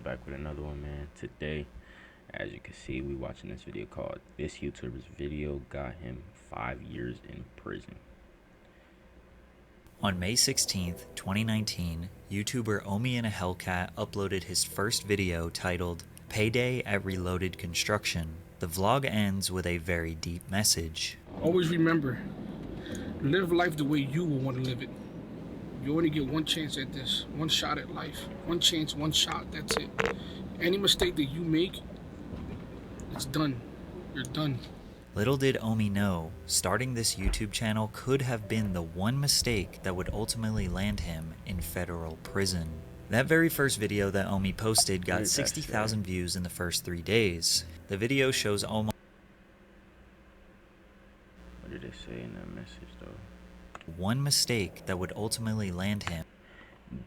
back with another one, man. Today, as you can see, we watching this video called "This YouTuber's Video Got Him 5 Years in Prison." On May 16th, 2019, YouTuber Omi in a Hellcat uploaded his first video titled "Payday at Reloaded Construction." The vlog ends with a very deep message. Always remember, live life the way you will want to live it. You only get one chance at this, one shot at life. One chance, one shot, that's it. Any mistake that you make, it's done. You're done. Little did Omi know, starting this YouTube channel could have been the one mistake that would ultimately land him in federal prison. That very first video that Omi posted got 60,000 views in the first 3 days. The video shows Omar. What did they say in that message, though? One mistake that would ultimately land him.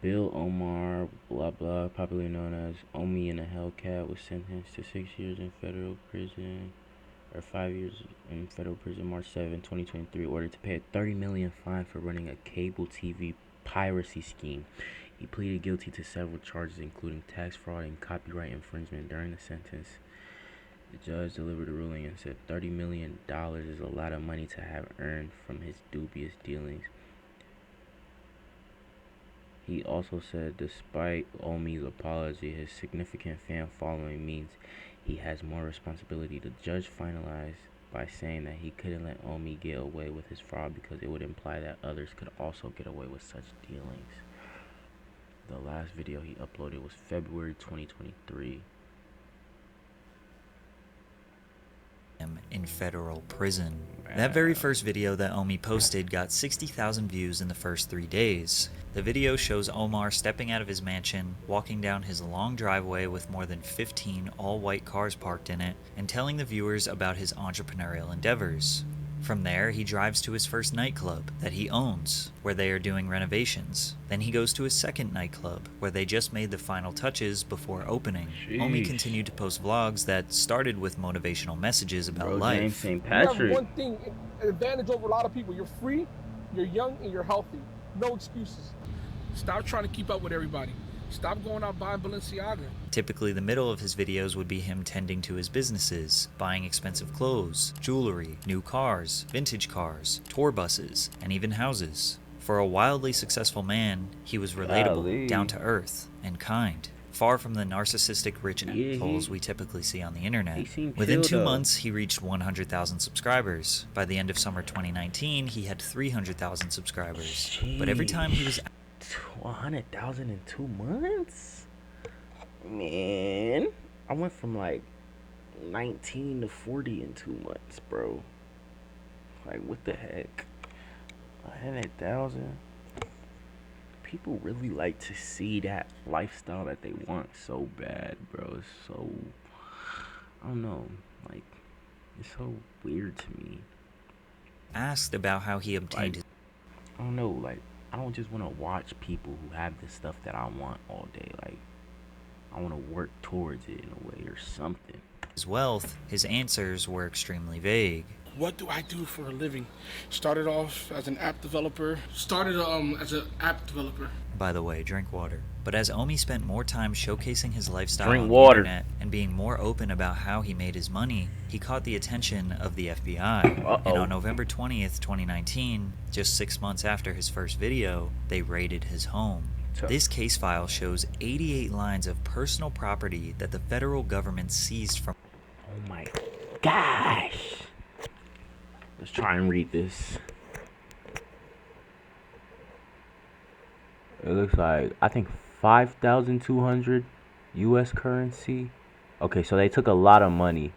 Bill Omar, blah blah, popularly known as Omi in a Hellcat, was sentenced to 6 years in federal prison, or 5 years in federal prison, March 7, 2023, ordered to pay a $30 million fine for running a cable TV piracy scheme. He pleaded guilty to several charges, including tax fraud and copyright infringement. During the sentence, the judge delivered a ruling and said $30 million is a lot of money to have earned from his dubious dealings. He also said despite Omi's apology, his significant fan following means he has more responsibility. The judge finalized by saying that he couldn't let Omi get away with his fraud because it would imply that others could also get away with such dealings. The last video he uploaded was February 2023. In federal prison. That very first video that Omi posted got 60,000 views in the first 3 days. The video shows Omar stepping out of his mansion, walking down his long driveway with more than 15 all-white cars parked in it, and telling the viewers about his entrepreneurial endeavors. From there, he drives to his first nightclub that he owns, where they are doing renovations. Then he goes to his second nightclub, where they just made the final touches before opening. Sheesh. Omi continued to post vlogs that started with motivational messages about life. James St. Patrick. You have one thing, an advantage over a lot of people. You're free, you're young, and you're healthy. No excuses. Stop trying to keep up with everybody. Stop going out buying Balenciaga. Typically, the middle of his videos would be him tending to his businesses, buying expensive clothes, jewelry, new cars, vintage cars, tour buses, and even houses. For a wildly successful man, he was relatable, down to earth, and kind. Far from the narcissistic rich assholes we typically see on the internet. Within 2 months, he reached 100,000 subscribers. By the end of summer 2019, he had 300,000 subscribers. Jeez. But every time he was 100,000 in 2 months? Man, I went from like 19 to 40 in 2 months, bro. Like, what the heck? 100,000? People really like to see that lifestyle that they want so bad, bro. It's so, I don't know, like, it's so weird to me. asked about how he obtained his. I don't know, like, I don't just want to watch people who have the stuff that I want all day. Like, I want to work towards it in a way or something. His wealth, his answers were extremely vague. What do I do for a living? Started off as an app developer. By the way, drink water. But as Omi spent more time showcasing his lifestyle Drink on water. the internet and being more open about how he made his money, he caught the attention of the FBI. And on November 20th, 2019, just 6 months after his first video, they raided his home. This case file shows 88 lines of personal property that the federal government seized from. Oh my gosh. Let's try and read this. It looks like, I think 5,200 US currency. Okay, so they took a lot of money.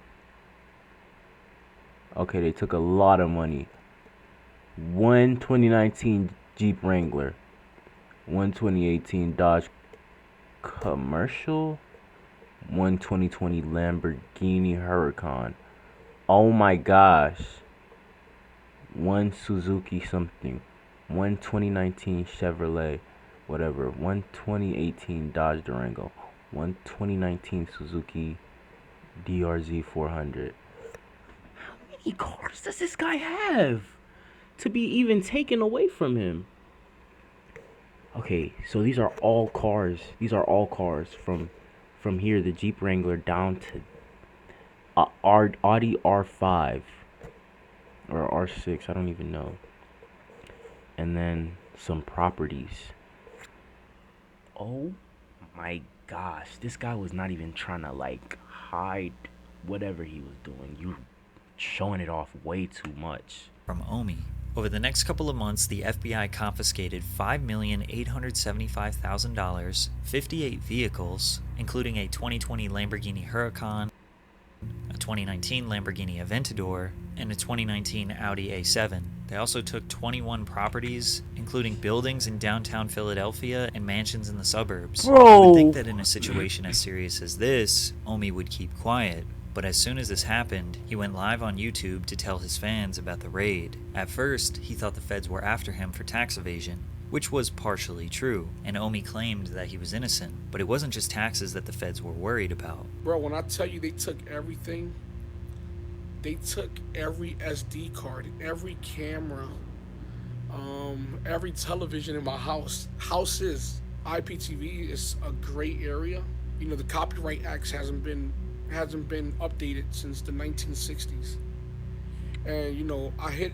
Okay, they took a lot of money. One 2019 Jeep Wrangler. One 2018 Dodge Commercial. One 2020 Lamborghini Huracan. Oh my gosh. One Suzuki something. One 2019 Chevrolet. Whatever. One 2018 Dodge Durango. One 2019 Suzuki DRZ 400. How many cars does this guy have to be even taken away from him? Okay, so these are all cars. These are all cars from from here, the Jeep Wrangler, down to Audi R5 or R6, I don't even know. And then some properties. Oh my gosh, this guy was not even trying to like hide whatever he was doing. You showing it off way too much. From Omi. Over the next couple of months, the FBI confiscated $5,875,000, 58 vehicles, including a 2020 Lamborghini Huracan, a 2019 Lamborghini Aventador, and a 2019 Audi A7. They also took 21 properties, including buildings in downtown Philadelphia and mansions in the suburbs. Bro! You would think that in a situation as serious as this, Omi would keep quiet. But as soon as this happened, he went live on YouTube to tell his fans about the raid. At first, he thought the feds were after him for tax evasion, which was partially true, and Omi claimed that he was innocent. But it wasn't just taxes that the feds were worried about. Bro, when I tell you they took everything, they took every SD card, every camera, every television in my house. Houses, IPTV is a gray area. You know, the Copyright Act hasn't been updated since the 1960s, and you know, I hit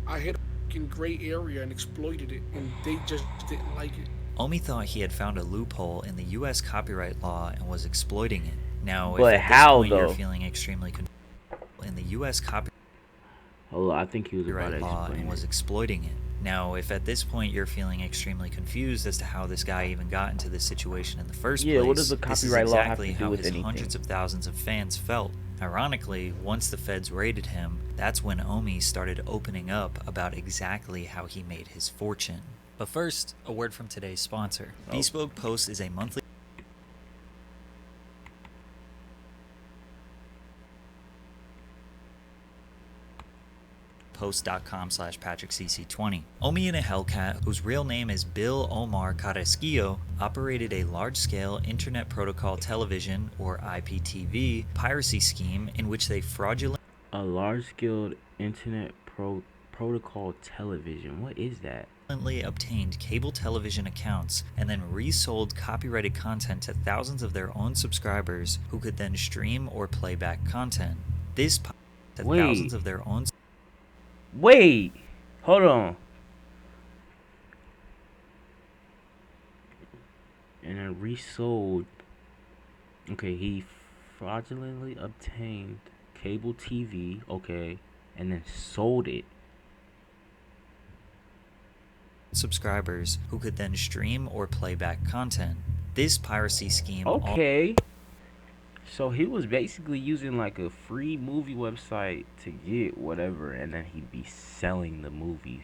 a gray area and exploited it, and they just didn't like it. Omi thought he had found a loophole in the U.S. copyright law and was exploiting it. Now, but if at how, this point though? You're feeling extremely confused in the U.S. copyright I think he was about to law and was exploiting it. Now, if at this point you're feeling extremely confused as to how this guy even got into this situation in the first place, what does the copyright law have to do with anything? Hundreds of thousands of fans felt. Ironically, once the feds raided him, that's when Omi started opening up about exactly how he made his fortune. But first, a word from today's sponsor. Bespoke Post is a monthly post.com/PatrickCC20. Omi in a Hellcat, whose real name is Bill Omar Carrasquillo, operated a large-scale Internet Protocol Television, or IPTV, piracy scheme in which they fraudulently... A large-scale Internet Protocol Television, what is that? Obtained cable television accounts and then resold copyrighted content to thousands of their own subscribers who could then stream or play back content. This to thousands of their own... Wait, hold on. And then resold. Okay, he fraudulently obtained cable TV, okay, and then sold it. Subscribers who could then stream or play back content. This piracy scheme... Okay. So he was basically using like a free movie website to get whatever, and then he'd be selling the movies.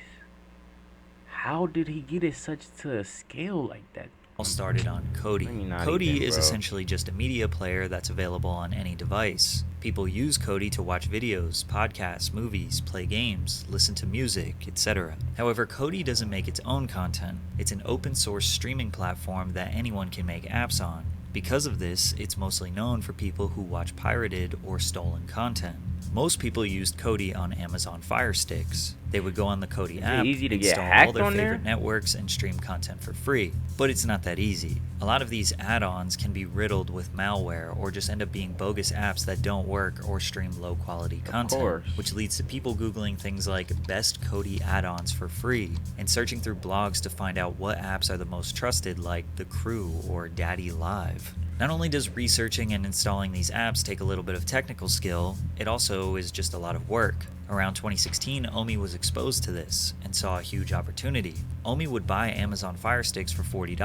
How did he get it to a scale like that? All started on Kodi. Kodi is essentially just a media player that's available on any device. People use Kodi to watch videos, podcasts, movies, play games, listen to music, etc. However, Kodi doesn't make its own content. It's an open source streaming platform that anyone can make apps on. Because of this, it's mostly known for people who watch pirated or stolen content. Most people used Kodi on Amazon Fire Sticks. They would go on the Kodi app, install all their favorite networks, and stream content for free. But it's not that easy. A lot of these add-ons can be riddled with malware or just end up being bogus apps that don't work or stream low-quality content, which leads to people Googling things like best Kodi add-ons for free and searching through blogs to find out what apps are the most trusted, like The Crew or Daddy Live. Not only does researching and installing these apps take a little bit of technical skill, it also is just a lot of work. Around 2016, Omi was exposed to this and saw a huge opportunity. Omi would buy Amazon Fire Sticks for $40,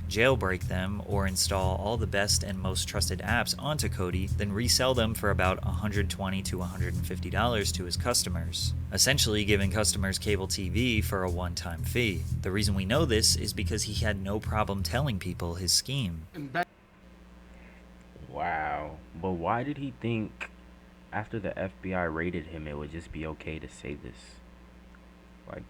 jailbreak them, or install all the best and most trusted apps onto Kodi, then resell them for about $120 to $150 to his customers, essentially giving customers cable TV for a one-time fee. The reason we know this is because he had no problem telling people his scheme. Wow. But why did he think after the FBI raided him it would just be okay to say this? Like,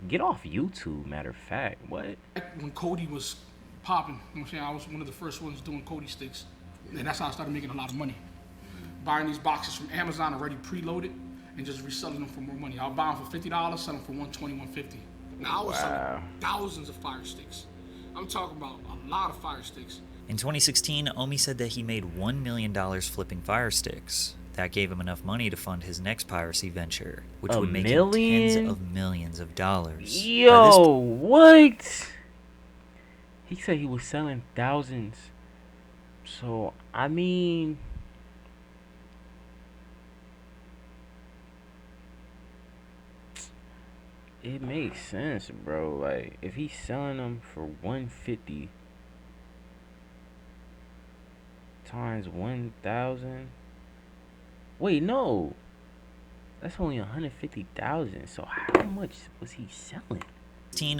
get off YouTube, matter of fact. What? When Kodi was popping, you know what I'm saying, I was one of the first ones doing Kodi sticks. And that's how I started making a lot of money. Buying these boxes from Amazon already preloaded and just reselling them for more money. I'll buy them for $50, sell them for $120, $150. Now I was selling thousands of Fire Sticks. I'm talking about a lot of Fire Sticks. In 2016, Omi said that he made $1 million flipping Fire Sticks. That gave him enough money to fund his next piracy venture, which A would make him tens million? of millions of dollars. Yo, what? He said he was selling thousands. So, I mean, it makes sense, bro. Like, if he's selling them for 150 times 1,000. Wait, no. That's only 150,000. So how much was he selling?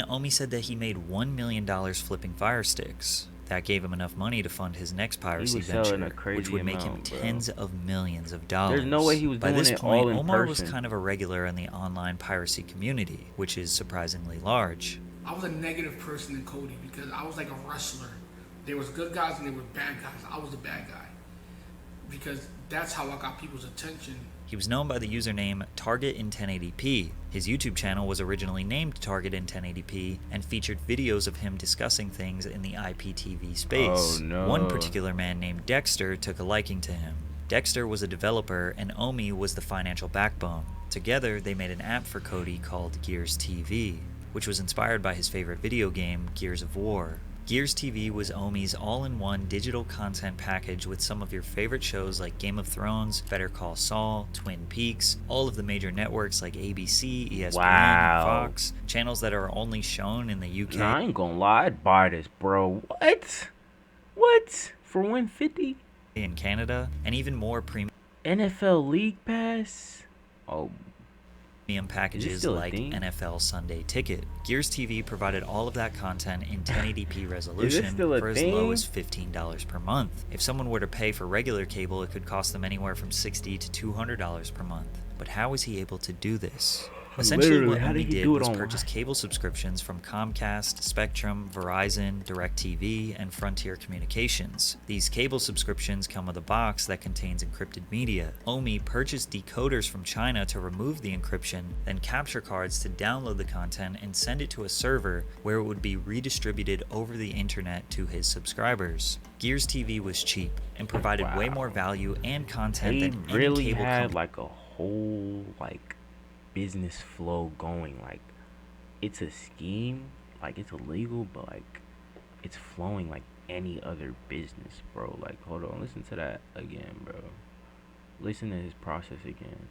Omi said that he made $1 million flipping Fire Sticks. That gave him enough money to fund his next piracy venture, which would make him tens of millions of dollars. There's no way he was doing it all in person. Omar was kind of a regular in the online piracy community, which is surprisingly large. I was a negative person in Cody because I was like a wrestler. There was good guys and there were bad guys. I was the bad guy because that's how I got people's attention. He was known by the username Target in 1080p. His YouTube channel was originally named Target in 1080p and featured videos of him discussing things in the IPTV space. Oh, no. One particular man named Dexter took a liking to him. Dexter was a developer and Omi was the financial backbone. Together, they made an app for Cody called Gears TV, which was inspired by his favorite video game, Gears of War. Gears TV was Omi's all-in-one digital content package with some of your favorite shows like Game of Thrones, Better Call Saul, Twin Peaks, all of the major networks like ABC, ESPN, and Fox, channels that are only shown in the UK. Nah, I ain't gonna lie, I'd buy this, bro. What? What? For 150? In Canada, and even more premium NFL League Pass? Oh, packages like NFL Sunday Ticket. Gears TV provided all of that content in 1080p resolution for as low as $15 per month. If someone were to pay for regular cable, it could cost them anywhere from $60 to $200 per month. But how was he able to do this? Essentially, what Omi did was purchase cable subscriptions from Comcast, Spectrum, Verizon, DirecTV, and Frontier Communications. These cable subscriptions come with a box that contains encrypted media. Omi purchased decoders from China to remove the encryption, then capture cards to download the content and send it to a server where it would be redistributed over the internet to his subscribers. Gears TV was cheap and provided way more value and content than any cable company. Like a whole business flow going. Like, it's a scheme, like it's illegal, but like it's flowing like any other business, bro. Like, hold on, listen to that again, bro. Listen to his process again.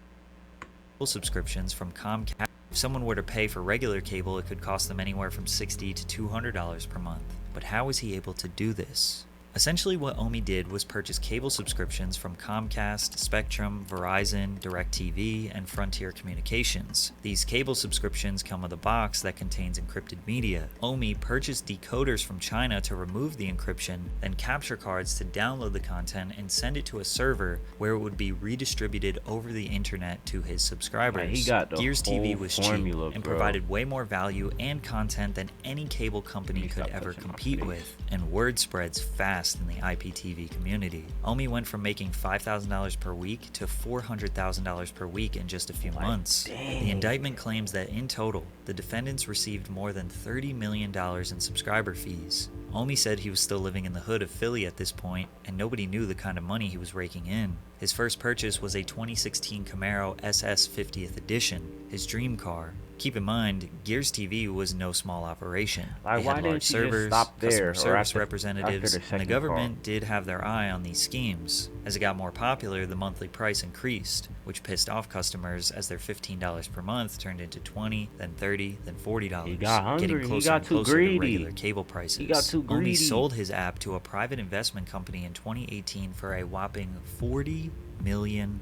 Subscriptions from Comcast. If someone were to pay for regular cable, it could cost them anywhere from $60 to $200 per month. But how was he able to do this? Essentially, what Omi did was purchase cable subscriptions from Comcast, Spectrum, Verizon, DirecTV, and Frontier Communications. These cable subscriptions come with a box that contains encrypted media. Omi purchased decoders from China to remove the encryption, then capture cards to download the content and send it to a server where it would be redistributed over the internet to his subscribers. He got the Gears TV was formula, cheap and provided way more value and content than any cable company could ever compete with, and word spreads fast in the IPTV community. Omi went from making $5,000 per week to $400,000 per week in just a few months. The indictment claims that in total, the defendants received more than $30 million in subscriber fees. Omi said he was still living in the hood of Philly at this point, and nobody knew the kind of money he was raking in. His first purchase was a 2016 Camaro SS 50th Edition, his dream car. Keep in mind, Gears TV was no small operation. They had large servers, customer service representatives, and the government did have their eye on these schemes. As it got more popular, the monthly price increased, which pissed off customers as their $15 per month turned into $20, then $30, then $40, he got hungry. getting closer and closer to regular cable prices. He got too greedy. Omi sold his app to a private investment company in 2018 for a whopping $40 million.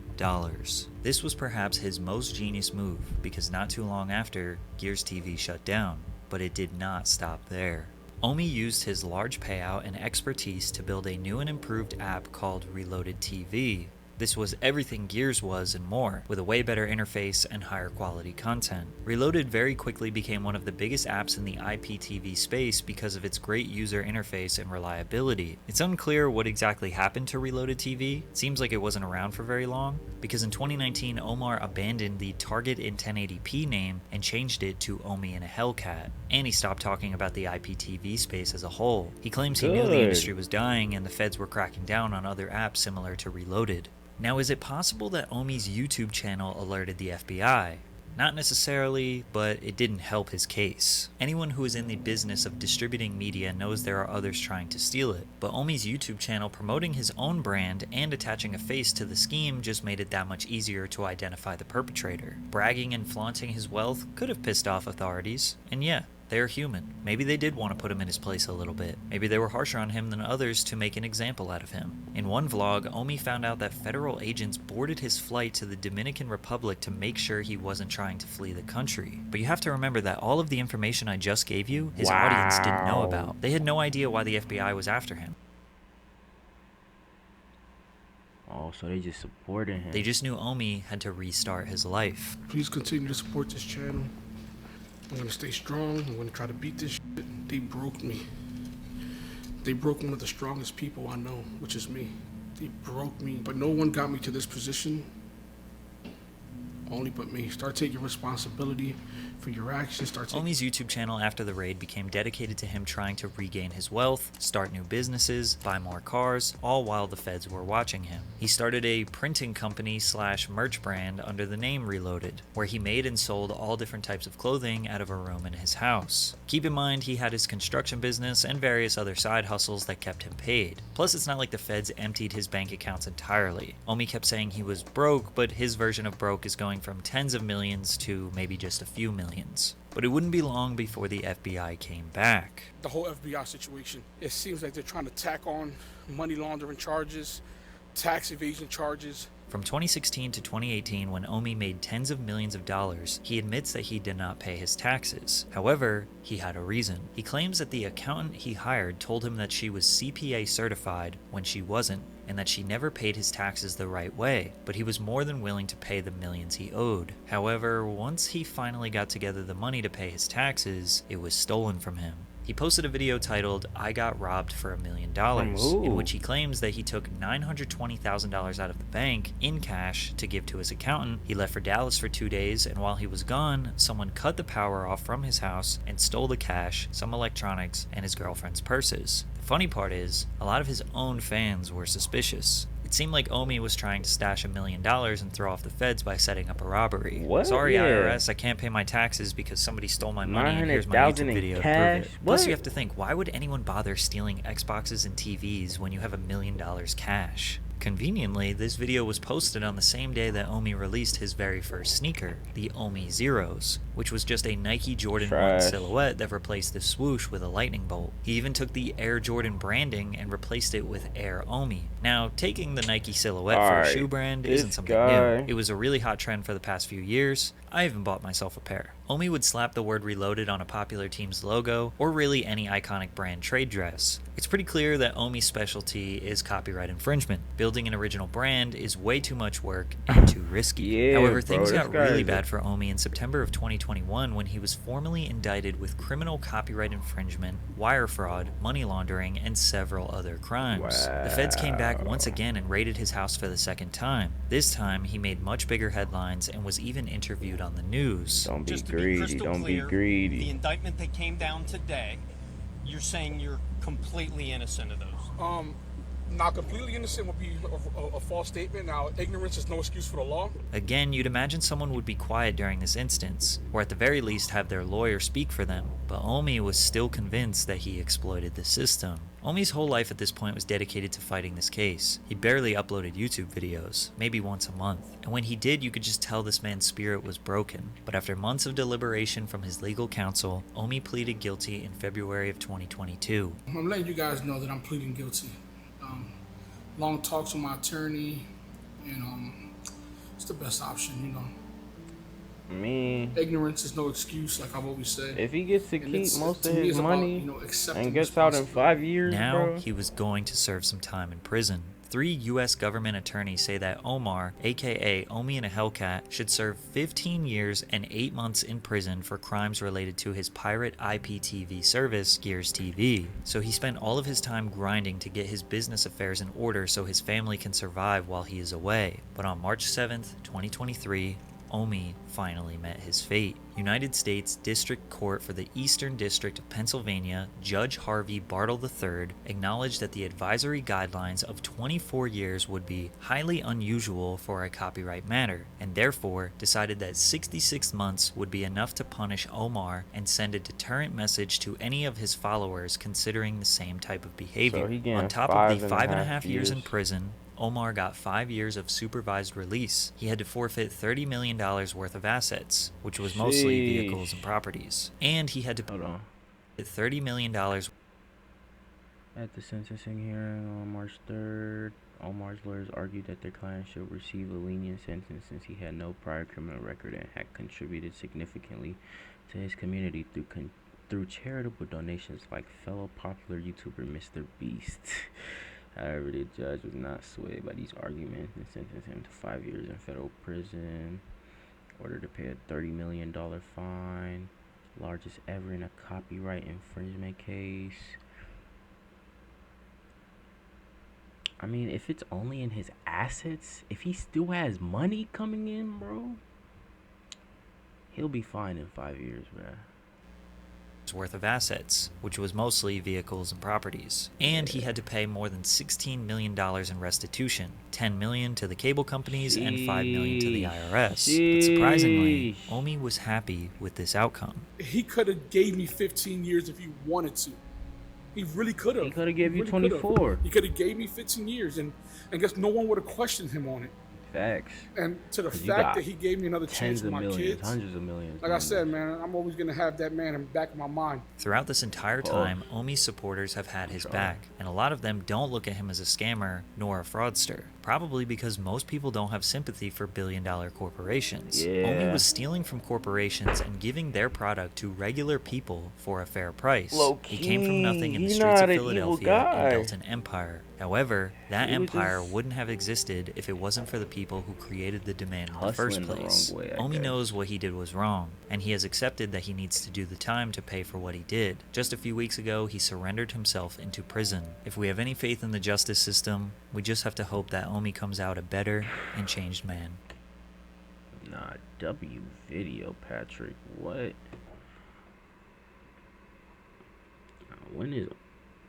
This was perhaps his most genius move because not too long after, Gears TV shut down, but it did not stop there. Omi used his large payout and expertise to build a new and improved app called Reloaded TV. This was everything Gears was and more, with a way better interface and higher quality content. Reloaded very quickly became one of the biggest apps in the IPTV space because of its great user interface and reliability. It's unclear what exactly happened to Reloaded TV. It seems like it wasn't around for very long, because in 2019 Omar abandoned the Target in 1080p name and changed it to Omi and a Hellcat. And he stopped talking about the IPTV space as a whole. He claims he knew the industry was dying and the feds were cracking down on other apps similar to Reloaded. Now, is it possible that Omi's YouTube channel alerted the FBI? Not necessarily, but it didn't help his case. Anyone who is in the business of distributing media knows there are others trying to steal it, but Omi's YouTube channel promoting his own brand and attaching a face to the scheme just made it that much easier to identify the perpetrator. Bragging and flaunting his wealth could have pissed off authorities, and yeah, they're human. Maybe they did want to put him in his place a little bit. Maybe they were harsher on him than others to make an example out of him. In one vlog, Omi found out that federal agents boarded his flight to the Dominican Republic to make sure he wasn't trying to flee the country. But you have to remember that all of the information I just gave you, his audience didn't know about. They had no idea why the FBI was after him. Oh, so they just supported him. They just knew Omi had to restart his life. Please continue to support this channel. I'm gonna stay strong. I'm gonna try to beat this shit. They broke me. They broke one of the strongest people I know, which is me. They broke me, but no one got me to this position. Only but me. Start taking responsibility for your actions. Omi's YouTube channel after the raid became dedicated to him trying to regain his wealth, start new businesses, buy more cars, all while the feds were watching him. He started a printing company / merch brand under the name Reloaded, where he made and sold all different types of clothing out of a room in his house. Keep in mind he had his construction business and various other side hustles that kept him paid. Plus, it's not like the feds emptied his bank accounts entirely. Omi kept saying he was broke, but his version of broke is going from tens of millions to maybe just a few millions. But it wouldn't be long before the FBI came back. The whole FBI situation, it seems like they're trying to tack on money laundering charges, tax evasion charges. From 2016 to 2018, when Omi made tens of millions of dollars, he admits that he did not pay his taxes. However, he had a reason. He claims that the accountant he hired told him that she was CPA certified when she wasn't, and that she never paid his taxes the right way, but he was more than willing to pay the millions he owed. However, once he finally got together the money to pay his taxes, it was stolen from him. He posted a video titled, "I Got Robbed for $1 million, in which he claims that he took $920,000 out of the bank in cash to give to his accountant. He left for Dallas for 2 days, and while he was gone, someone cut the power off from his house and stole the cash, some electronics, and his girlfriend's purses. The funny part is, a lot of his own fans were suspicious. It seemed like Omi was trying to stash $1 million and throw off the feds by setting up a robbery. What? Sorry, Yeah. IRS, I can't pay my taxes because somebody stole my money and here's my 900,000 YouTube in video to cash? prove it. What? Plus, you have to think, why would anyone bother stealing Xboxes and TVs when you have $1 million cash? Conveniently, this video was posted on the same day that Omi released his very first sneaker, the Omi Zeros, which was just a Nike Jordan 1 silhouette that replaced the swoosh with a lightning bolt. He even took the Air Jordan branding and replaced it with Air Omi. Now, taking the Nike silhouette for a shoe brand isn't something new. It was a really hot trend for the past few years. I even bought myself a pair. Omi would slap the word Reloaded on a popular team's logo, or really any iconic brand trade dress. It's pretty clear that Omi's specialty is copyright infringement. Building an original brand is way too much work and too risky. However, things got really bad for Omi in September of 2021 when he was formally indicted with criminal copyright infringement, wire fraud, money laundering, and several other crimes. The feds came back once again and raided his house for the second time. This time, he made much bigger headlines and was even interviewed on the news. Don't be greedy, don't be greedy. The indictment that came down today, you're saying you're completely innocent of those? Not completely innocent would be a false statement. Now, ignorance is no excuse for the law. Again, you'd imagine someone would be quiet during this instance, or at the very least have their lawyer speak for them, but Omi was still convinced that he exploited the system. Omi's whole life at this point was dedicated to fighting this case. He barely uploaded YouTube videos, maybe once a month. And when he did, you could just tell this man's spirit was broken. But after months of deliberation from his legal counsel, Omi pleaded guilty in February of 2022. I'm letting you guys know that I'm pleading guilty. Long talks with my attorney, and it's the best option, you know. I mean, Ignorance is no excuse, like I've always said. if he gets to And keep most to of me, his it's about, money accepting and gets out in 5 responsibility. years, Now bro. he was going to serve some time in prison. 3 U.S. government attorneys say that Omar, aka Omi in a Hellcat, should serve 15 years and 8 months in prison for crimes related to his pirate IPTV service, Gears TV. So he spent all of his time grinding to get his business affairs in order so his family can survive while he is away. But on March 7th, 2023, Omi finally met his fate. United States District Court for the Eastern District of Pennsylvania, Judge Harvey Bartle III, acknowledged that the advisory guidelines of 24 years would be highly unusual for a copyright matter, and therefore decided that 66 months would be enough to punish Omar and send a deterrent message to any of his followers considering the same type of behavior. So he getting On top of the 5.5 5.5 years in prison, Omar got 5 years of supervised release. He had to forfeit $30 million worth of assets, which was mostly vehicles and properties. And he had to Hold on. pay $30 million. At the sentencing hearing on March 3rd, Omar's lawyers argued that their client should receive a lenient sentence since he had no prior criminal record and had contributed significantly to his community through charitable donations like fellow popular YouTuber Mr. Beast. However, the judge was not swayed by these arguments and sentenced him to 5 years in federal prison, ordered to pay a $30 million fine, largest ever in a copyright infringement case. I mean, if it's only in his assets, if he still has money coming in, bro, he'll be fine in 5 years, bro. Worth of assets, which was mostly vehicles and properties. And he had to pay more than $16 million in restitution, $10 million to the cable companies and $5 million to the IRS. But surprisingly, Omi was happy with this outcome. He could have gave me 15 years if he wanted to. He really could have. He could have gave you 24. He could have gave me 15 years, and I guess no one would have questioned him on it. Facts. And to the fact that he gave me another chance with my kids, hundreds of millions. like I said, man, I'm always gonna have that man in the back of my mind. Throughout this entire time, Omi's supporters have had his back, and a lot of them don't look at him as a scammer nor a fraudster. Probably because most people don't have sympathy for billion-dollar corporations. Yeah. Omi was stealing from corporations and giving their product to regular people for a fair price. Low-key, He came from nothing in the he's streets not of an evil Philadelphia guy. and built an empire. However, that He was empire just wouldn't have existed if it wasn't for the people who created the demand in the hustling first the wrong place. way, I Omi guess. knows what he did was wrong, and he has accepted that he needs to do the time to pay for what he did. Just a few weeks ago, he surrendered himself into prison. If we have any faith in the justice system, we just have to hope that Omi comes out a better and changed man. Nah, W video, Patrick. What? When is...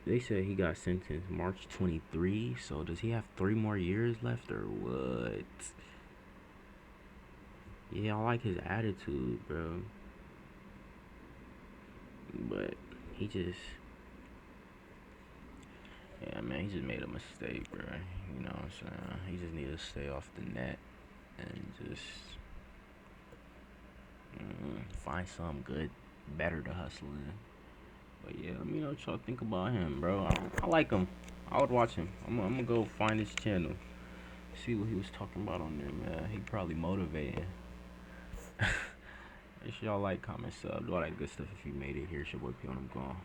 They said he got sentenced March 23, so does he have 3 more years left or what? Yeah, I like his attitude, bro. But he just... Yeah, man, he just made a mistake, bro. You know what I'm saying? He just need to stay off the net and just find something good, better to hustle in. But yeah, let me know what y'all think about him, bro. I like him. I would watch him. I'm gonna go find his channel, see what he was talking about on there, man. He probably motivating. Make sure y'all like, comment, sub, do all that good stuff if you made it here. It's your boy P on. I'm gone.